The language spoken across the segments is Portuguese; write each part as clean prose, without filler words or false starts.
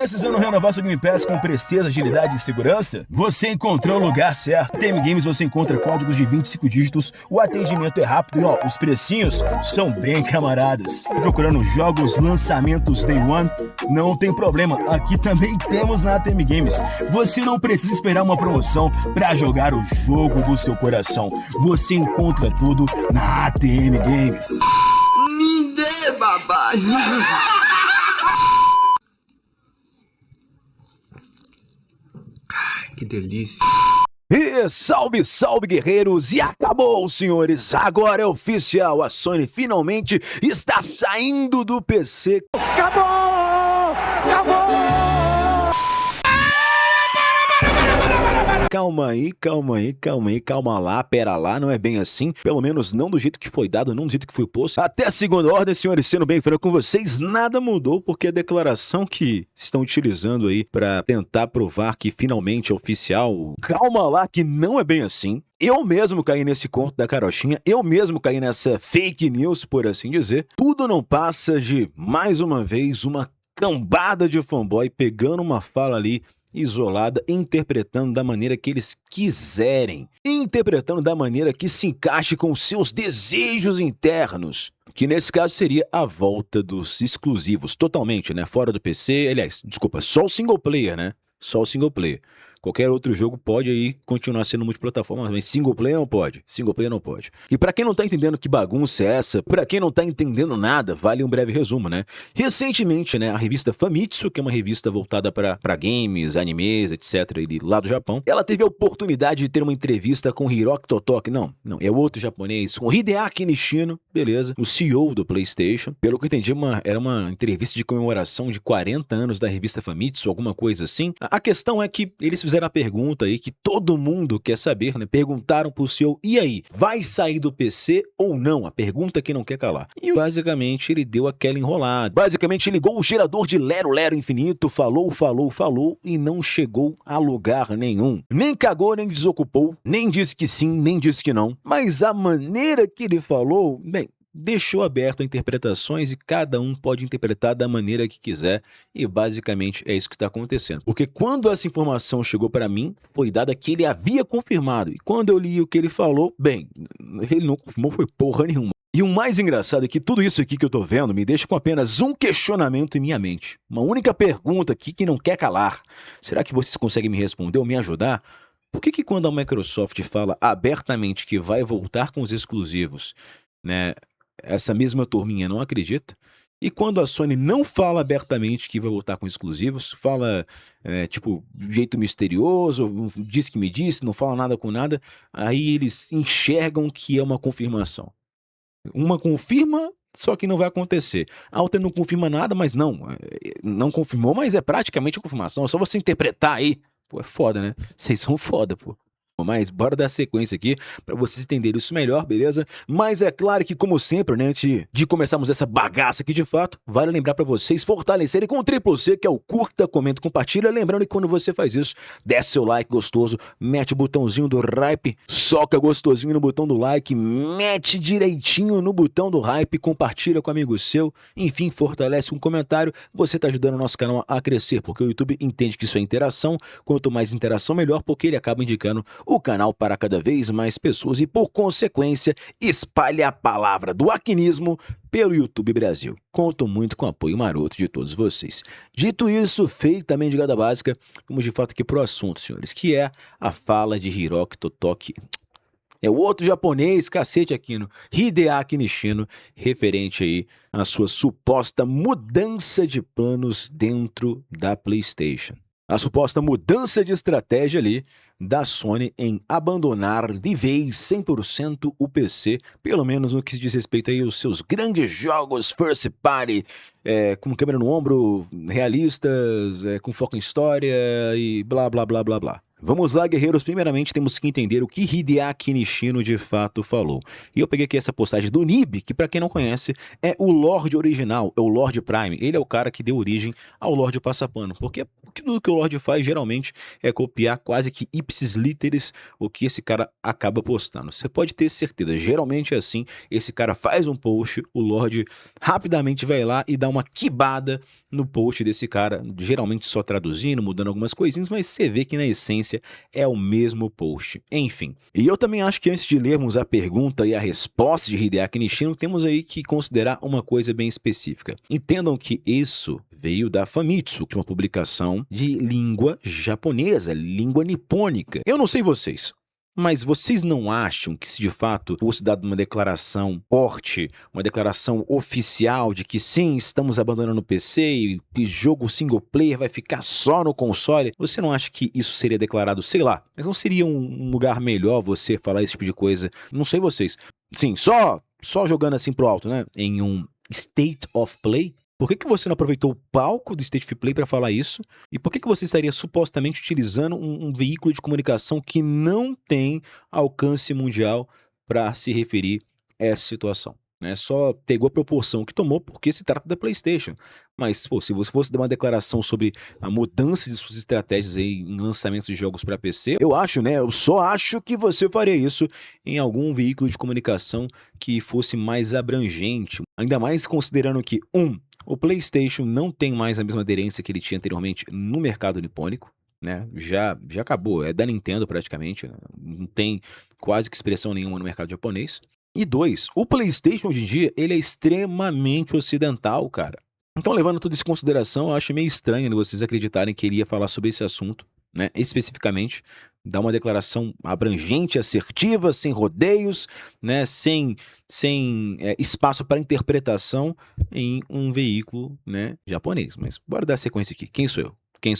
Precisando renovar seu Game Pass com presteza, agilidade e segurança? Você encontrou o lugar certo. TM Games você encontra códigos de 25 dígitos, o atendimento é rápido e os precinhos são bem camaradas. Procurando jogos, lançamentos Day One? Não tem problema, aqui também temos na TM Games. Você não precisa esperar uma promoção para jogar o jogo do seu coração. Você encontra tudo na TM Games. Me dê, babai! Que delícia. E salve, salve, guerreiros! E acabou, senhores! Agora é oficial, a Sony finalmente está saindo do PC. Acabou! Acabou! Calma lá, pera lá, não é bem assim, pelo menos não do jeito que foi dado, não do jeito que foi posto. Até a segunda ordem, senhores, sendo bem franco com vocês, nada mudou, porque a declaração que estão utilizando aí pra tentar provar que finalmente é oficial, calma lá que não é bem assim. Eu mesmo caí nesse conto da carochinha, eu mesmo caí nessa fake news, por assim dizer. Tudo não passa de, mais uma vez, uma cambada de fanboy pegando uma fala ali isolada, interpretando da maneira que eles quiserem, interpretando da maneira que se encaixe com seus desejos internos, que nesse caso seria a volta dos exclusivos, totalmente, né, fora do PC, aliás, desculpa, só o single player, né, só o single player. Qualquer outro jogo pode aí continuar sendo multiplataforma, mas single player não pode. Single player não pode. E pra quem não tá entendendo que bagunça é essa, pra quem não tá entendendo nada, vale um breve resumo, né? Recentemente, né, a revista Famitsu, que é uma revista voltada pra games, animes, etc, e lá do Japão, ela teve a oportunidade de ter uma entrevista com Hiroki Totoki, não, é outro japonês, com Hideaki Nishino, beleza, o CEO do PlayStation. Pelo que eu entendi, era uma entrevista de comemoração de 40 anos da revista Famitsu, alguma coisa assim. A questão é que eles fizeram a pergunta aí que todo mundo quer saber, né? Perguntaram pro CEO, e aí, vai sair do PC ou não? A pergunta que não quer calar. E basicamente ele deu aquela enrolada. Basicamente ele ligou o gerador de Lero Lero infinito, falou e não chegou a lugar nenhum. Nem cagou, nem desocupou, nem disse que sim, nem disse que não. Mas a maneira que ele falou, bem, deixou aberto a interpretações e cada um pode interpretar da maneira que quiser e basicamente é isso que está acontecendo. Porque quando essa informação chegou para mim, foi dada que ele havia confirmado e quando eu li o que ele falou, bem, ele não confirmou foi porra nenhuma. E o mais engraçado é que tudo isso aqui que eu tô vendo me deixa com apenas um questionamento em minha mente. Uma única pergunta aqui que não quer calar. Será que vocês conseguem me responder ou me ajudar? Por que quando a Microsoft fala abertamente que vai voltar com os exclusivos, né, essa mesma turminha não acredita? E quando a Sony não fala abertamente que vai voltar com exclusivos, fala, tipo, de jeito misterioso, diz que me disse, não fala nada com nada, aí eles enxergam que é uma confirmação. Uma confirma, só que não vai acontecer. A outra não confirma nada, mas não confirmou, mas é praticamente a confirmação. É só você interpretar aí. Pô, é foda, né? Vocês são foda, pô. Mas bora dar sequência aqui para vocês entenderem isso melhor, beleza? Mas é claro que, como sempre, né, antes de começarmos essa bagaça aqui de fato, vale lembrar para vocês fortalecerem com o Triple C, que é o curta, comenta, compartilha. Lembrando que quando você faz isso, desce seu like gostoso, mete o botãozinho do hype, soca gostosinho no botão do like, mete direitinho no botão do hype, compartilha com um amigo seu, enfim, fortalece com um comentário. Você tá ajudando o nosso canal a crescer, porque o YouTube entende que isso é interação. Quanto mais interação, melhor, porque ele acaba indicando o canal para cada vez mais pessoas e, por consequência, espalha a palavra do aquinismo pelo YouTube Brasil. Conto muito com o apoio maroto de todos vocês. Dito isso, feito também de gada básica, vamos de fato aqui pro assunto, senhores, que é a fala de Hiroki Totoki. É o outro japonês, cacete Aquino, Hideaki Nishino, referente aí à sua suposta mudança de planos dentro da PlayStation. A suposta mudança de estratégia ali da Sony em abandonar de vez 100% o PC, pelo menos no que se diz respeito aí aos seus grandes jogos first party, com câmera no ombro, realistas, com foco em história e blá blá blá blá blá. Vamos lá, guerreiros. Primeiramente, temos que entender o que Hideaki Nishino de fato falou. E eu peguei aqui essa postagem do Nib, que pra quem não conhece, é o Lorde original, é o Lorde Prime. Ele é o cara que deu origem ao Lorde Passapano. Porque tudo que o Lorde faz, geralmente, é copiar quase que ipsis literis o que esse cara acaba postando. Você pode ter certeza, geralmente é assim. Esse cara faz um post, o Lorde rapidamente vai lá e dá uma quibada no post desse cara, geralmente só traduzindo, mudando algumas coisinhas, mas você vê que na essência é o mesmo post. Enfim, e eu também acho que antes de lermos a pergunta e a resposta de Hideaki Nishino, temos aí que considerar uma coisa bem específica. Entendam que isso veio da Famitsu, que é uma publicação de língua japonesa, língua nipônica. Eu não sei vocês, mas vocês não acham que se de fato fosse dada uma declaração forte, uma declaração oficial de que sim, estamos abandonando o PC e jogo single player vai ficar só no console, você não acha que isso seria declarado, sei lá, mas não seria um lugar melhor você falar esse tipo de coisa? Não sei vocês. Sim, só jogando assim pro alto, né? Em um State of Play? Por que você não aproveitou o palco do State of Play para falar isso? E por que você estaria supostamente utilizando um veículo de comunicação que não tem alcance mundial para se referir a essa situação? Né? Só pegou a proporção que tomou porque se trata da PlayStation. Mas, pô, se você fosse dar uma declaração sobre a mudança de suas estratégias aí em lançamentos de jogos para PC, eu só acho que você faria isso em algum veículo de comunicação que fosse mais abrangente. Ainda mais considerando que, o PlayStation não tem mais a mesma aderência que ele tinha anteriormente no mercado nipônico, né? Já acabou, é da Nintendo praticamente, né? Não tem quase que expressão nenhuma no mercado japonês. E 2, o PlayStation hoje em dia, ele é extremamente ocidental, cara. Então, levando tudo isso em consideração, eu acho meio estranho vocês acreditarem que ele ia falar sobre esse assunto, né? Especificamente, dar uma declaração abrangente, assertiva, sem rodeios, né? Sem espaço para interpretação em um veículo, né, japonês. Mas bora dar sequência aqui. Quem sou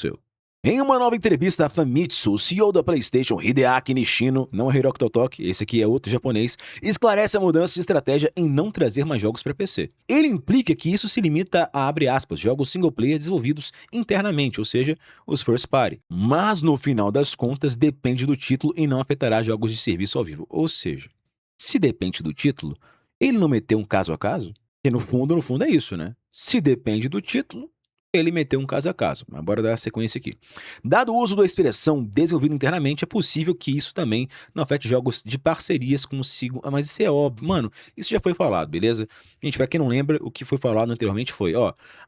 eu? Em uma nova entrevista à Famitsu, o CEO da PlayStation, Hideaki Nishino, não é Hiroki Totoki, esse aqui é outro japonês, esclarece a mudança de estratégia em não trazer mais jogos para PC. Ele implica que isso se limita a, abre aspas, jogos single player desenvolvidos internamente, ou seja, os first party. Mas no final das contas depende do título e não afetará jogos de serviço ao vivo. Ou seja, se depende do título, ele não meteu um caso a caso? Porque no fundo é isso, né? Se depende do título, ele meteu um caso a caso, mas bora dar a sequência aqui. Dado o uso da expressão desenvolvido internamente, é possível que isso também não afete jogos de parcerias consigo. Mas isso é óbvio, mano, isso já foi falado, beleza? Gente, pra quem não lembra, o que foi falado anteriormente foi,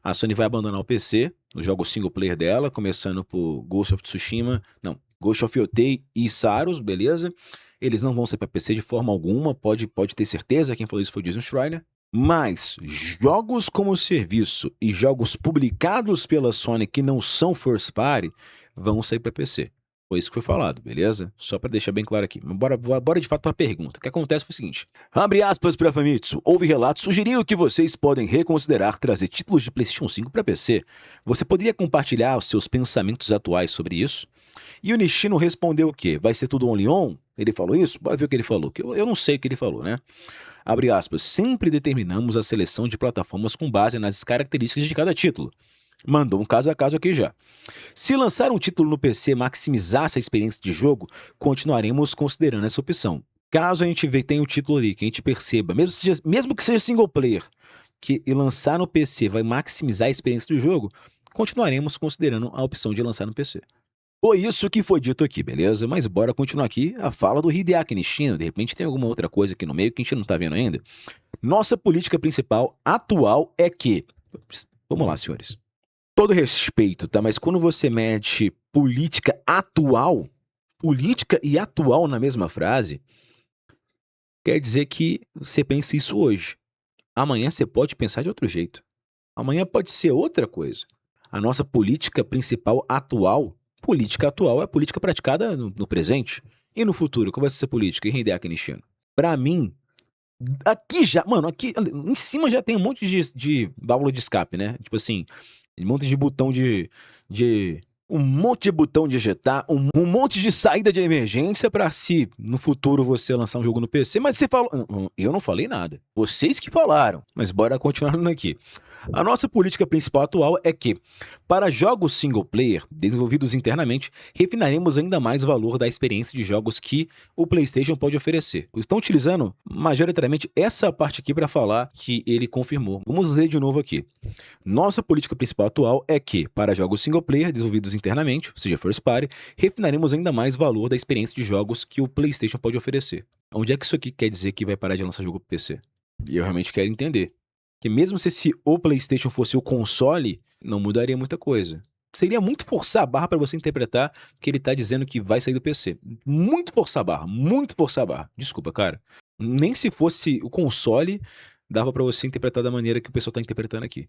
a Sony vai abandonar o PC, os jogos single player dela, começando por Ghost of Tsushima, Ghost of Yotei e Saros, beleza? Eles não vão ser pra PC de forma alguma, pode ter certeza, quem falou isso foi o Jason Schreier. Mas jogos como serviço e jogos publicados pela Sony que não são first party vão sair para PC. Foi isso que foi falado, beleza? Só para deixar bem claro aqui. Bora de fato para a pergunta. O que acontece foi o seguinte. Abre aspas para Famitsu. Houve relatos sugerindo que vocês podem reconsiderar trazer títulos de PlayStation 5 para PC. Você poderia compartilhar os seus pensamentos atuais sobre isso? E o Nishino respondeu o quê? Vai ser tudo only on? Ele falou isso? Bora ver o que ele falou. Que eu não sei o que ele falou, né? Abre aspas, sempre determinamos a seleção de plataformas com base nas características de cada título. Mandou um caso a caso aqui já. Se lançar um título no PC maximizasse a experiência de jogo, continuaremos considerando essa opção. Caso a gente tenha o título ali, que a gente perceba, mesmo que seja single player, e lançar no PC vai maximizar a experiência do jogo, continuaremos considerando a opção de lançar no PC. Foi isso que foi dito aqui, beleza? Mas bora continuar aqui a fala do Hideaki Nishino. De repente tem alguma outra coisa aqui no meio que a gente não tá vendo ainda. Nossa política principal atual é que... Vamos lá, senhores. Todo respeito, tá? Mas quando você mete política e atual na mesma frase, quer dizer que você pensa isso hoje. Amanhã você pode pensar de outro jeito. Amanhã pode ser outra coisa. A nossa política principal atual... Política atual é a política praticada no presente. E no futuro, qual vai ser essa política, Hideaki Nishino? Pra mim, aqui em cima já tem um monte de válvula de escape, né? Tipo assim, um monte de botão um monte de botão de ejetar, um monte de saída de emergência pra se no futuro você lançar um jogo no PC. Mas você falou... Eu não falei nada. Vocês que falaram. Mas bora continuar aqui. A nossa política principal atual é que, para jogos single player desenvolvidos internamente, refinaremos ainda mais o valor da experiência de jogos que o PlayStation pode oferecer. Estão utilizando majoritariamente essa parte aqui para falar que ele confirmou. Vamos ler de novo aqui. Nossa política principal atual é que, para jogos single player desenvolvidos internamente, ou seja, first party, refinaremos ainda mais o valor da experiência de jogos que o PlayStation pode oferecer. Onde é que isso aqui quer dizer que vai parar de lançar jogo pro PC? E eu realmente quero entender. Que mesmo se o PlayStation fosse o console, não mudaria muita coisa. Seria muito forçar a barra para você interpretar que ele tá dizendo que vai sair do PC. Muito forçar a barra, muito forçar a barra. Desculpa, cara. Nem se fosse o console, dava para você interpretar da maneira que o pessoal tá interpretando aqui.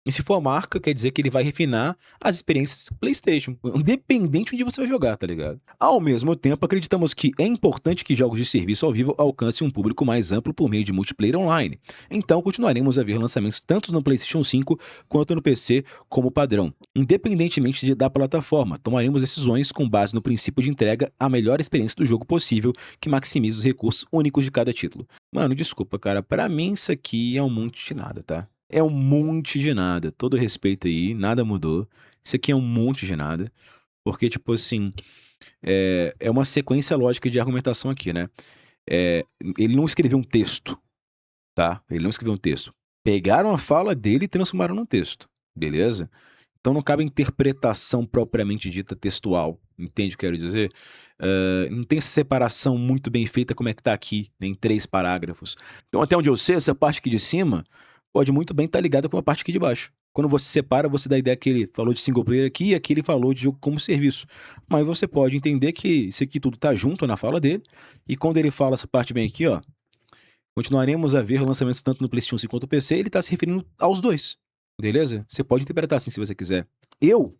E se for a marca, quer dizer que ele vai refinar as experiências PlayStation, independente de onde você vai jogar, tá ligado? Ao mesmo tempo, acreditamos que é importante que jogos de serviço ao vivo alcancem um público mais amplo por meio de multiplayer online. Então, continuaremos a ver lançamentos tanto no PlayStation 5 quanto no PC como padrão. Independentemente da plataforma, tomaremos decisões com base no princípio de entrega a melhor experiência do jogo possível que maximize os recursos únicos de cada título. Mano, desculpa, cara, pra mim isso aqui é um monte de nada, tá? É um monte de nada. Todo respeito aí, nada mudou. Isso aqui é um monte de nada. Porque, tipo assim, é uma sequência lógica de argumentação aqui, né? Ele não escreveu um texto, tá? Ele não escreveu um texto. Pegaram a fala dele e transformaram num texto, beleza? Então não cabe interpretação propriamente dita textual. Entende o que eu quero dizer? Não tem essa separação muito bem feita como é que tá aqui, em 3 parágrafos. Então, até onde eu sei, essa parte aqui de cima pode muito bem estar ligada com a parte aqui de baixo. Quando você separa, você dá a ideia que ele falou de single player aqui e aqui ele falou de jogo como serviço. Mas você pode entender que isso aqui tudo tá junto na fala dele. E quando ele fala essa parte bem aqui, ó, continuaremos a ver lançamentos tanto no PlayStation 5 quanto no PC, ele tá se referindo aos dois. Beleza? Você pode interpretar assim se você quiser. Eu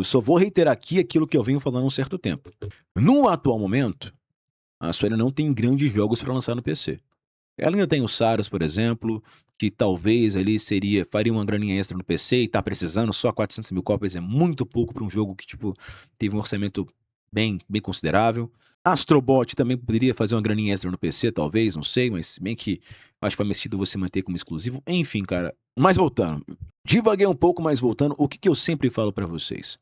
só vou reiterar aqui aquilo que eu venho falando há um certo tempo. No atual momento, a Sony não tem grandes jogos para lançar no PC. Ela ainda tem o Saras, por exemplo, que talvez ali faria uma graninha extra no PC e tá precisando, só 400 mil cópias é muito pouco para um jogo que, tipo, teve um orçamento bem considerável. Astrobot também poderia fazer uma graninha extra no PC, talvez, não sei, mas bem que acho que faz mais sentido você manter como exclusivo. Enfim, cara, mas voltando, divaguei um pouco, mas voltando, o que eu sempre falo para vocês?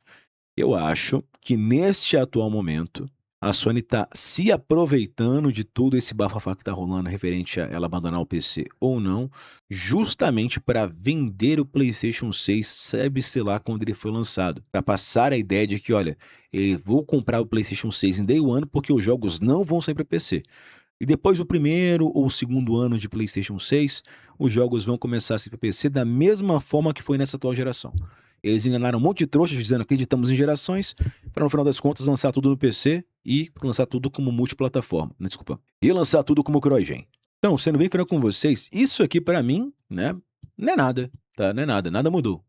Eu acho que neste atual momento, a Sony tá se aproveitando de todo esse bafafá que tá rolando referente a ela abandonar o PC ou não, justamente para vender o PlayStation 6, sabe-se lá quando ele foi lançado. Para passar a ideia de que, olha, eu vou comprar o PlayStation 6 em Day One porque os jogos não vão sair para PC. E depois do primeiro ou segundo ano de PlayStation 6, os jogos vão começar a sair para PC da mesma forma que foi nessa atual geração. Eles enganaram um monte de trouxas dizendo que acreditamos em gerações, para no final das contas lançar tudo no PC e lançar tudo como multiplataforma. Desculpa. E lançar tudo como CryEngine. Então, sendo bem franco com vocês, isso aqui pra mim, né, não é nada, tá? Não é nada, nada mudou.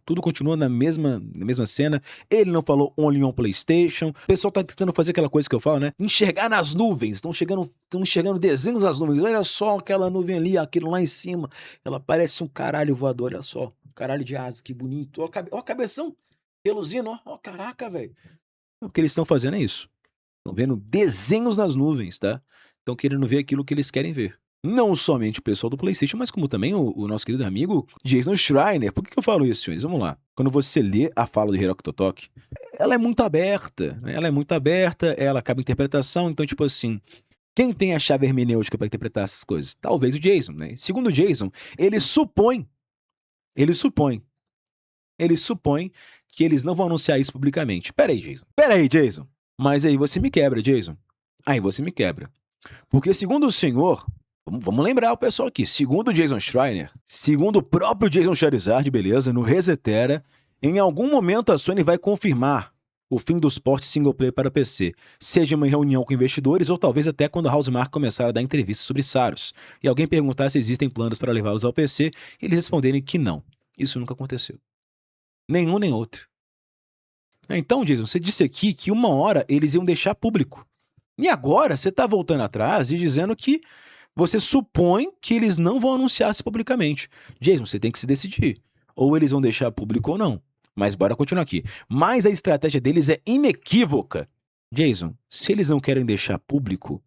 Tudo continua na mesma cena. Ele não falou only on PlayStation. O pessoal tá tentando fazer aquela coisa que eu falo, né? Enxergar nas nuvens. Estão enxergando desenhos nas nuvens. Olha só aquela nuvem ali, aquilo lá em cima. Ela parece um caralho voador, olha só. Caralho de asa, que bonito. Ó a cabeção, reluzindo, ó, caraca, velho. O que eles estão fazendo é isso. Estão vendo desenhos nas nuvens, tá? Estão querendo ver aquilo que eles querem ver. Não somente o pessoal do PlayStation, mas como também o nosso querido amigo Jason Schreier. Por que eu falo isso, senhores? Vamos lá. Quando você lê a fala do Hiroki Totoki, ela é muito aberta, né? Ela é muito aberta, ela acaba a interpretação, então, tipo assim, quem tem a chave hermenêutica para interpretar essas coisas? Talvez o Jason, né? Segundo o Jason, ele supõe que eles não vão anunciar isso publicamente. Pera aí, Jason. Mas aí você me quebra, Jason. Aí você me quebra. Porque segundo o senhor, vamos lembrar o pessoal aqui, segundo o Jason Schreier, segundo o próprio Jason Charizard, beleza, no Resetera, em algum momento a Sony vai confirmar o fim dos portes single player para PC, seja em uma reunião com investidores ou talvez até quando a Housemarque começar a dar entrevistas sobre Saros, e alguém perguntar se existem planos para levá-los ao PC, e eles responderem que não. Isso nunca aconteceu. Nenhum nem outro. Então, Jason, você disse aqui que uma hora eles iam deixar público. E agora você está voltando atrás e dizendo que você supõe que eles não vão anunciar isso publicamente. Jason, você tem que se decidir. Ou eles vão deixar público ou não. Mas bora continuar aqui. Mas a estratégia deles é inequívoca. Jason, se eles não querem deixar público,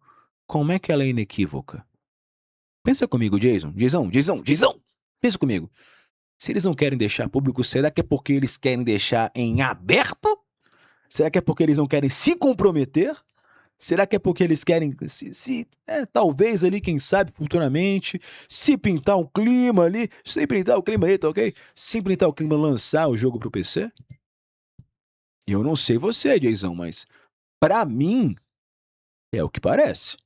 como é que ela é inequívoca? Pensa comigo, Jason. Jason. Pensa comigo. Se eles não querem deixar público, será que é porque eles querem deixar em aberto? Será que é porque eles não querem se comprometer? Será que é porque eles querem, talvez ali, quem sabe, futuramente, se pintar um clima ali, se pintar o clima aí, tá ok? Se pintar o clima, lançar o jogo pro PC? Eu não sei você, Jason, mas pra mim é o que parece.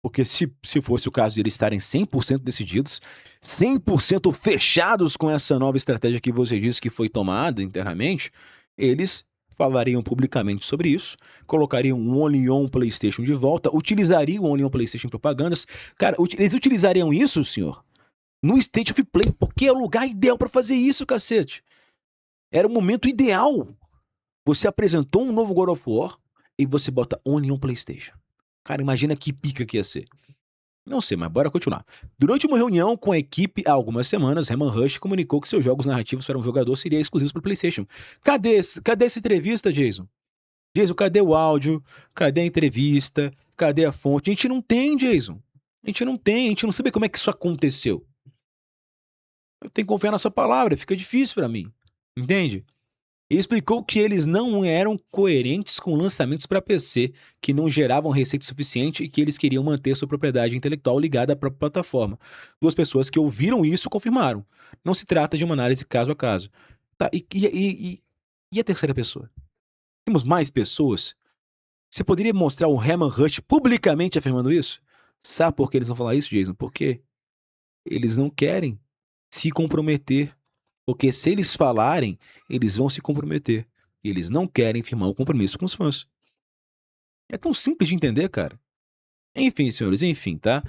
Porque se fosse o caso de eles estarem 100% decididos, 100% fechados com essa nova estratégia que você disse que foi tomada internamente, eles falariam publicamente sobre isso, colocariam o Only On PlayStation de volta, utilizariam o Only On PlayStation em propagandas. Cara, eles utilizariam isso, senhor, no State of Play, porque é o lugar ideal pra fazer isso, cacete. Era o momento ideal. Você apresentou um novo God of War e você bota Only On PlayStation. Cara, imagina que pica que ia ser. Não sei, mas bora continuar. Durante uma reunião com a equipe há algumas semanas, Herman Rush comunicou que seus jogos narrativos para um jogador seriam exclusivos para o PlayStation. Cadê essa entrevista, Jason? Jason, cadê o áudio? Cadê a entrevista? Cadê a fonte? A gente não tem, Jason. A gente não sabe como é que isso aconteceu. Eu tenho que confiar na sua palavra, fica difícil para mim. Entende? E explicou que eles não eram coerentes com lançamentos para PC, que não geravam receita suficiente e que eles queriam manter sua propriedade intelectual ligada à própria plataforma. Duas pessoas que ouviram isso confirmaram. Não se trata de uma análise caso a caso. Tá, e a terceira pessoa? Temos mais pessoas? Você poderia mostrar o Herman Rush publicamente afirmando isso? Sabe por que eles vão falar isso, Jason? Porque eles não querem se comprometer. Porque se eles falarem, eles vão se comprometer. E eles não querem firmar um compromisso com os fãs. É tão simples de entender, cara. Enfim, senhores, tá?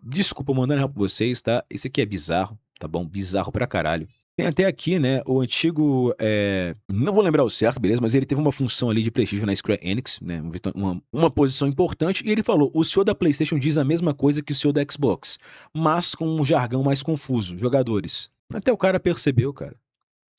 Desculpa mandando errar pra vocês, tá? Esse aqui é bizarro, tá bom? Bizarro pra caralho. Tem até aqui, né, o antigo... Não vou lembrar o certo, beleza? Mas ele teve uma função ali de prestígio na Square Enix, né? Uma posição importante. E ele falou, o senhor da PlayStation diz a mesma coisa que o senhor da Xbox. Mas com um jargão mais confuso. Jogadores. Até o cara percebeu, cara.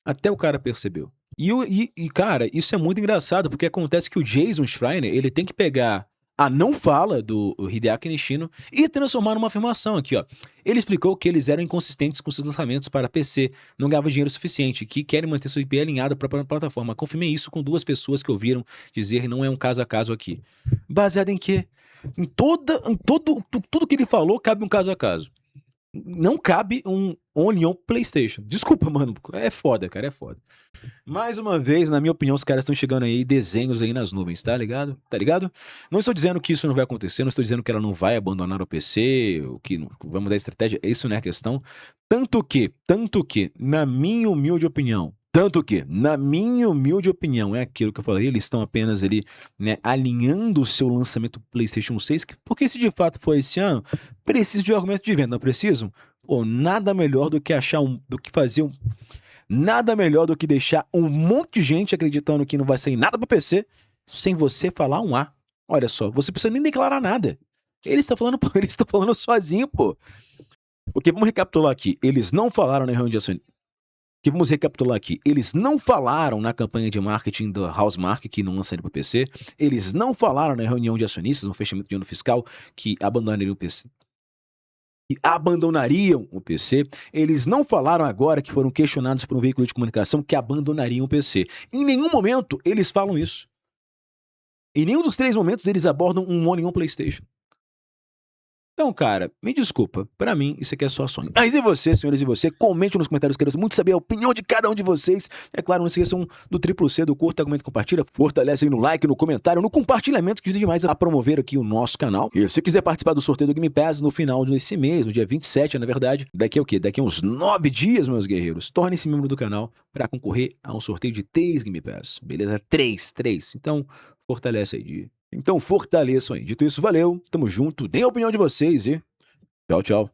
Até o cara percebeu. E, cara, isso é muito engraçado, porque acontece que o Jason Schreier, ele tem que pegar a não fala do Hideaki Nishino e transformar numa afirmação aqui, ó. Ele explicou que eles eram inconsistentes com seus lançamentos para PC, não ganhavam dinheiro suficiente, que querem manter sua IP alinhada para a plataforma. Confirmei isso com duas pessoas que ouviram dizer, não é um caso a caso aqui. Baseado em quê? Tudo que ele falou cabe um caso a caso. Não cabe um Only On PlayStation. Desculpa, mano. É foda, cara. É foda. Mais uma vez, na minha opinião, os caras estão chegando aí desenhos aí nas nuvens, tá ligado? Tá ligado? Não estou dizendo que isso não vai acontecer, não estou dizendo que ela não vai abandonar o PC, ou que vai mudar a estratégia. Isso não é a questão. Tanto que, na minha humilde opinião, é aquilo que eu falei, eles estão apenas ali, né, alinhando o seu lançamento PlayStation 6, porque se de fato for esse ano, preciso de um argumento de venda, não preciso? Pô, nada melhor do que nada melhor do que deixar um monte de gente acreditando que não vai sair nada pro PC, sem você falar um A. Olha só, você precisa nem declarar nada. Ele está falando sozinho, pô. Porque vamos recapitular aqui, eles não falaram na reunião de acionistas. Eles não falaram na campanha de marketing da Housemarque que não lançaria para o PC. Eles não falaram na reunião de acionistas, no fechamento de ano fiscal, que abandonariam o PC. Eles não falaram agora que foram questionados por um veículo de comunicação que abandonariam o PC. Em nenhum momento eles falam isso. Em nenhum dos 3 momentos eles abordam um Only On PlayStation. Então, cara, me desculpa, pra mim isso aqui é só sonho. Mas e você, senhores, e você? Comente nos comentários, quero muito saber a opinião de cada um de vocês. É claro, não se esqueçam do triplo C, do curta, comenta e compartilha. Fortalece aí no like, no comentário, no compartilhamento, que ajuda demais a promover aqui o nosso canal. E se quiser participar do sorteio do Game Pass no final desse mês, no dia 27, na verdade, daqui a o quê? Daqui a uns 9 dias, meus guerreiros. Torne-se membro do canal pra concorrer a um sorteio de 3 Game Pass. Beleza? 3. Então, fortalece aí, Então fortaleçam aí. Dito isso, valeu, tamo junto, deem a opinião de vocês e tchau, tchau.